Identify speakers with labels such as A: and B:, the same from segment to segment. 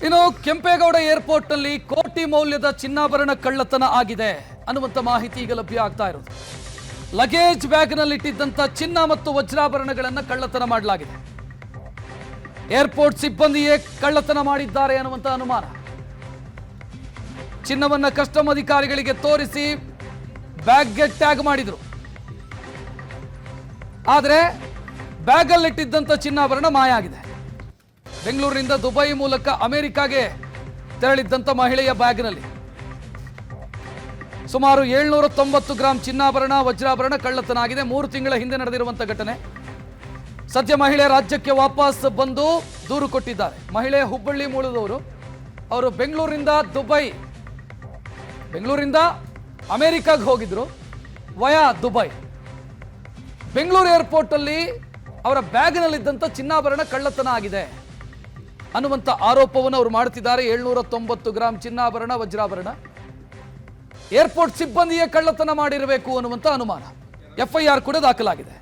A: ಇನ್ನು ಕೆಂಪೇಗೌಡ ಏರ್ಪೋರ್ಟ್ನಲ್ಲಿ ಕೋಟಿ ಮೌಲ್ಯದ ಚಿನ್ನಾಭರಣ ಕಳ್ಳತನ ಆಗಿದೆ ಅನ್ನುವಂತ ಮಾಹಿತಿ ಈಗ ಲಭ್ಯ ಆಗ್ತಾ ಇರೋದು. ಲಗೇಜ್ ಬ್ಯಾಗ್ನಲ್ಲಿಟ್ಟಿದ್ದಂಥ ಚಿನ್ನ ಮತ್ತು ವಜ್ರಾಭರಣಗಳನ್ನು ಕಳ್ಳತನ ಮಾಡಲಾಗಿದೆ. ಏರ್ಪೋರ್ಟ್ ಸಿಬ್ಬಂದಿಯೇ ಕಳ್ಳತನ ಮಾಡಿದ್ದಾರೆ ಅನ್ನುವಂತ ಅನುಮಾನ. ಚಿನ್ನವನ್ನ ಕಸ್ಟಮ್ ಅಧಿಕಾರಿಗಳಿಗೆ ತೋರಿಸಿ ಬ್ಯಾಗ್ಗೆ ಟ್ಯಾಗ್ ಮಾಡಿದ್ರು. ಆದರೆ ಬ್ಯಾಗಲ್ಲಿಟ್ಟಿದ್ದಂಥ ಚಿನ್ನಾಭರಣ ಮಾಯ ಆಗಿದೆ. ಬೆಂಗಳೂರಿನಿಂದ ದುಬೈ ಮೂಲಕ ಅಮೆರಿಕಾಗೆ ತೆರಳಿದ್ದಂಥ ಮಹಿಳೆಯ ಬ್ಯಾಗ್ನಲ್ಲಿ ಸುಮಾರು 790 ಗ್ರಾಂ ಚಿನ್ನಾಭರಣ ವಜ್ರಾಭರಣ ಕಳ್ಳತನ ಆಗಿದೆ. 3 ತಿಂಗಳ ಹಿಂದೆ ನಡೆದಿರುವಂಥ ಘಟನೆ. ಸದ್ಯ ಮಹಿಳೆ ರಾಜ್ಯಕ್ಕೆ ವಾಪಸ್ ಬಂದು ದೂರು ಕೊಟ್ಟಿದ್ದಾರೆ. ಮಹಿಳೆ ಹುಬ್ಬಳ್ಳಿ ಮೂಲದವರು. ಅವರು ಬೆಂಗಳೂರಿಂದ ಅಮೆರಿಕಾಗೆ ಹೋಗಿದ್ರು ವಯಾ ದುಬೈ. ಬೆಂಗಳೂರು ಏರ್ಪೋರ್ಟ್ ಅಲ್ಲಿ ಅವರ ಬ್ಯಾಗ್ನಲ್ಲಿದ್ದಂಥ ಚಿನ್ನಾಭರಣ ಕಳ್ಳತನ ಆಗಿದೆ ಅನ್ನುವಂಥ ಆರೋಪವನ್ನು ಅವರು ಮಾಡುತ್ತಿದ್ದಾರೆ. 790 ಗ್ರಾಂ ಚಿನ್ನಾಭರಣ ವಜ್ರಾಭರಣ ಏರ್ಪೋರ್ಟ್ ಸಿಬ್ಬಂದಿಯೇ ಕಳ್ಳತನ ಮಾಡಿರಬೇಕು ಅನ್ನುವಂಥ ಅನುಮಾನ. ಎಫ್ಐಆರ್ ಕೂಡ ದಾಖಲಾಗಿದೆ.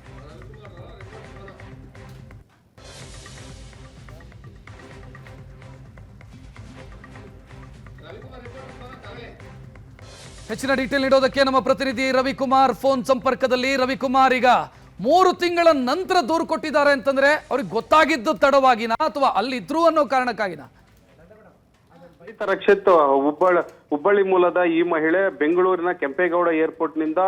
A: ಹೆಚ್ಚಿನ ಡೀಟೇಲ್ ನೀಡೋದಕ್ಕೆ ನಮ್ಮ ಪ್ರತಿನಿಧಿ ರವಿಕುಮಾರ್ ಫೋನ್ ಸಂಪರ್ಕದಲ್ಲಿ. ರವಿಕುಮಾರ್, ಈಗ 3 ತಿಂಗಳ ನಂತರ ದೂರು ಕೊಟ್ಟಿದ್ದಾರೆ ಅಂತಂದ್ರೆ ಅವ್ರಿಗೆ ಗೊತ್ತಾಗಿದ್ದು ತಡವಾಗಿನ ಅಥವಾ ಅಲ್ಲಿದ್ರು ಅನ್ನೋ ಕಾರಣಕ್ಕಾಗಿನ?
B: ರಕ್ಷಿತ್, ಹುಬ್ಬಳ್ಳಿ ಮೂಲದ ಈ ಮಹಿಳೆ ಬೆಂಗಳೂರಿನ ಕೆಂಪೇಗೌಡ ಏರ್ಪೋರ್ಟ್ ನಿಂದ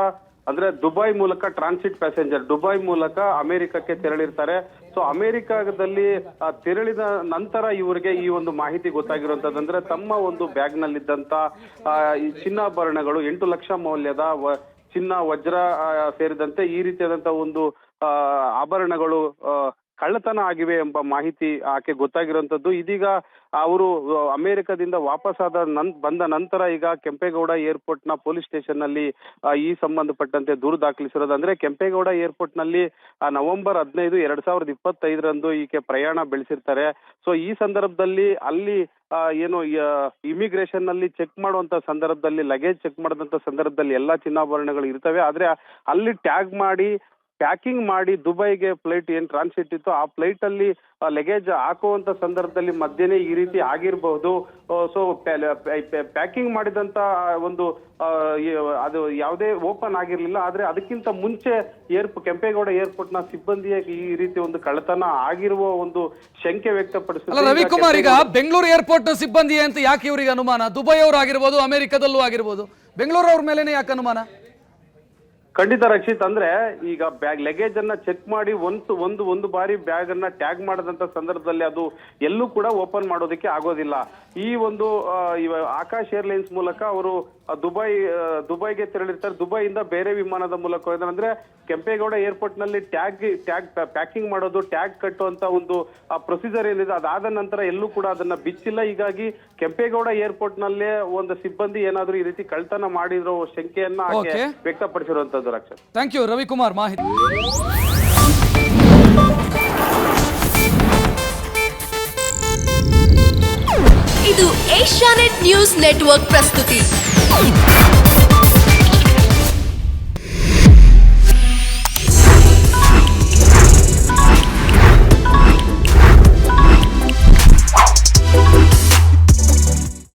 B: ಅಂದ್ರೆ ದುಬೈ ಮೂಲಕ ಟ್ರಾನ್ಸಿಟ್ ಪ್ಯಾಸೆಂಜರ್ ದುಬೈ ಮೂಲಕ ಅಮೆರಿಕಕ್ಕೆ ತೆರಳಿರ್ತಾರೆ. ಸೊ ಅಮೆರಿಕಾದಲ್ಲಿ ತೆರಳಿದ ನಂತರ ಇವರಿಗೆ ಈ ಒಂದು ಮಾಹಿತಿ ಗೊತ್ತಾಗಿರುವಂತದಂದ್ರೆ ತಮ್ಮ ಒಂದು ಬ್ಯಾಗ್ ನಲ್ಲಿದ್ದಂತ ಚಿನ್ನಾಭರಣಗಳು 8 ಲಕ್ಷ ಮೌಲ್ಯದ ಚಿನ್ನ ವಜ್ರ ಸೇರಿದಂತೆ ಈ ರೀತಿಯಾದಂತ ಒಂದು ಆಭರಣಗಳು ಕಳ್ಳತನ ಆಗಿವೆ ಎಂಬ ಮಾಹಿತಿ ಆಕೆ ಗೊತ್ತಾಗಿರುವಂತದ್ದು. ಇದೀಗ ಅವರು ಅಮೆರಿಕದಿಂದ ವಾಪಸ್ ಬಂದ ನಂತರ ಈಗ ಕೆಂಪೇಗೌಡ ಏರ್ಪೋರ್ಟ್ ನ ಪೊಲೀಸ್ ಸ್ಟೇಷನ್ ನಲ್ಲಿ ಈ ಸಂಬಂಧಪಟ್ಟಂತೆ ದೂರು ದಾಖಲಿಸಿರೋದು. ಅಂದ್ರೆ ಕೆಂಪೇಗೌಡ ಏರ್ಪೋರ್ಟ್ ನಲ್ಲಿ ನವೆಂಬರ್ 15, 2025 ಈಕೆ ಪ್ರಯಾಣ ಬೆಳೆಸಿರ್ತಾರೆ. ಸೊ ಈ ಸಂದರ್ಭದಲ್ಲಿ ಅಲ್ಲಿ ಏನು ಇಮಿಗ್ರೇಷನ್ ನಲ್ಲಿ ಚೆಕ್ ಮಾಡುವಂತ ಸಂದರ್ಭದಲ್ಲಿ ಲಗೇಜ್ ಚೆಕ್ ಮಾಡಿದಂತ ಸಂದರ್ಭದಲ್ಲಿ ಎಲ್ಲಾ ಚಿನ್ನಾಭರಣಗಳು ಇರ್ತವೆ. ಆದ್ರೆ ಅಲ್ಲಿ ಟ್ಯಾಗ್ ಮಾಡಿ ಪ್ಯಾಕಿಂಗ್ ಮಾಡಿ ದುಬೈಗೆ ಫ್ಲೈಟ್ ಏನ್ ಟ್ರಾನ್ಸಿಟ್ ಇತ್ತು ಆ ಫ್ಲೈಟ್ ಅಲ್ಲಿ ಲಗೇಜ್ ಹಾಕುವಂತ ಸಂದರ್ಭದಲ್ಲಿ ಮಧ್ಯೆನೇ ಈ ರೀತಿ ಆಗಿರಬಹುದು. ಸೊ ಪ್ಯಾಕಿಂಗ್ ಮಾಡಿದಂತ ಒಂದು ಅದು ಯಾವುದೇ ಓಪನ್ ಆಗಿರ್ಲಿಲ್ಲ. ಆದ್ರೆ ಅದಕ್ಕಿಂತ ಮುಂಚೆ ಕೆಂಪೇಗೌಡ ಏರ್ಪೋರ್ಟ್ ನ ಸಿಬ್ಬಂದಿಯ ಈ ರೀತಿ ಒಂದು ಕಳ್ಳತನ ಆಗಿರುವ ಒಂದು ಶಂಕೆ ವ್ಯಕ್ತಪಡಿಸಿದ್ರು.
A: ರವಿಕುಮಾರ್, ಈಗ ಬೆಂಗಳೂರು ಏರ್ಪೋರ್ಟ್ ಸಿಬ್ಬಂದಿ ಅಂತ ಯಾಕೆ ಇವರಿಗೆ ಅನುಮಾನ? ದುಬೈ ಅವರು ಆಗಿರ್ಬೋದು, ಅಮೆರಿಕದಲ್ಲೂ ಆಗಿರ್ಬೋದು, ಬೆಂಗಳೂರು ಅವ್ರ ಮೇಲೇನೆ ಯಾಕೆ ಅನುಮಾನ?
B: ಖಂಡಿತ ರಕ್ಷಿತ್, ಅಂದ್ರೆ ಈಗ ಬ್ಯಾಗ್ ಲಗೇಜ್ ಅನ್ನ ಚೆಕ್ ಮಾಡಿ ಒಂದು ಬಾರಿ ಬ್ಯಾಗ್ ಅನ್ನ ಟ್ಯಾಗ್ ಮಾಡದಂತ ಸಂದರ್ಭದಲ್ಲಿ ಅದು ಎಲ್ಲೂ ಕೂಡ ಓಪನ್ ಮಾಡೋದಕ್ಕೆ ಆಗೋದಿಲ್ಲ. ಈ ಒಂದು ಆಕಾಶ್ ಏರ್ಲೈನ್ಸ್ ಮೂಲಕ ಅವರು ದುಬೈಗೆ ತೆರಳಿರ್ತಾರೆ. ದುಬೈಯಿಂದ ಬೇರೆ ವಿಮಾನದ ಮೂಲಕ ಅಂದ್ರೆ ಕೆಂಪೇಗೌಡ ಏರ್ಪೋರ್ಟ್ ನಲ್ಲಿ ಟ್ಯಾಗ್ ಪ್ಯಾಕಿಂಗ್ ಮಾಡೋದು, ಟ್ಯಾಗ್ ಕಟ್ಟುವಂತ ಒಂದು ಪ್ರೊಸೀಜರ್ ಏನಿದೆ ಅದಾದ ನಂತರ ಎಲ್ಲೂ ಕೂಡ ಅದನ್ನ ಬಿಚ್ಚಿಲ್ಲ. ಹೀಗಾಗಿ ಕೆಂಪೇಗೌಡ ಏರ್ಪೋರ್ಟ್ ನಲ್ಲೇ ಒಂದು ಸಿಬ್ಬಂದಿ ಏನಾದ್ರೂ ಈ ರೀತಿ ಕಳ್ತನ ಮಾಡಿರೋ ಶಂಕೆಯನ್ನ ವ್ಯಕ್ತಪಡಿಸಿರುವಂತದ್ದು.
A: ಥ್ಯಾಂಕ್ ಯು ರವಿಕುಮಾರ್ ಮಾಹಿತಿ.
C: ಇದು ಏಷ್ಯಾನೆಟ್ ನ್ಯೂಸ್ ನೆಟ್ವರ್ಕ್ ಪ್ರಸ್ತುತಿ.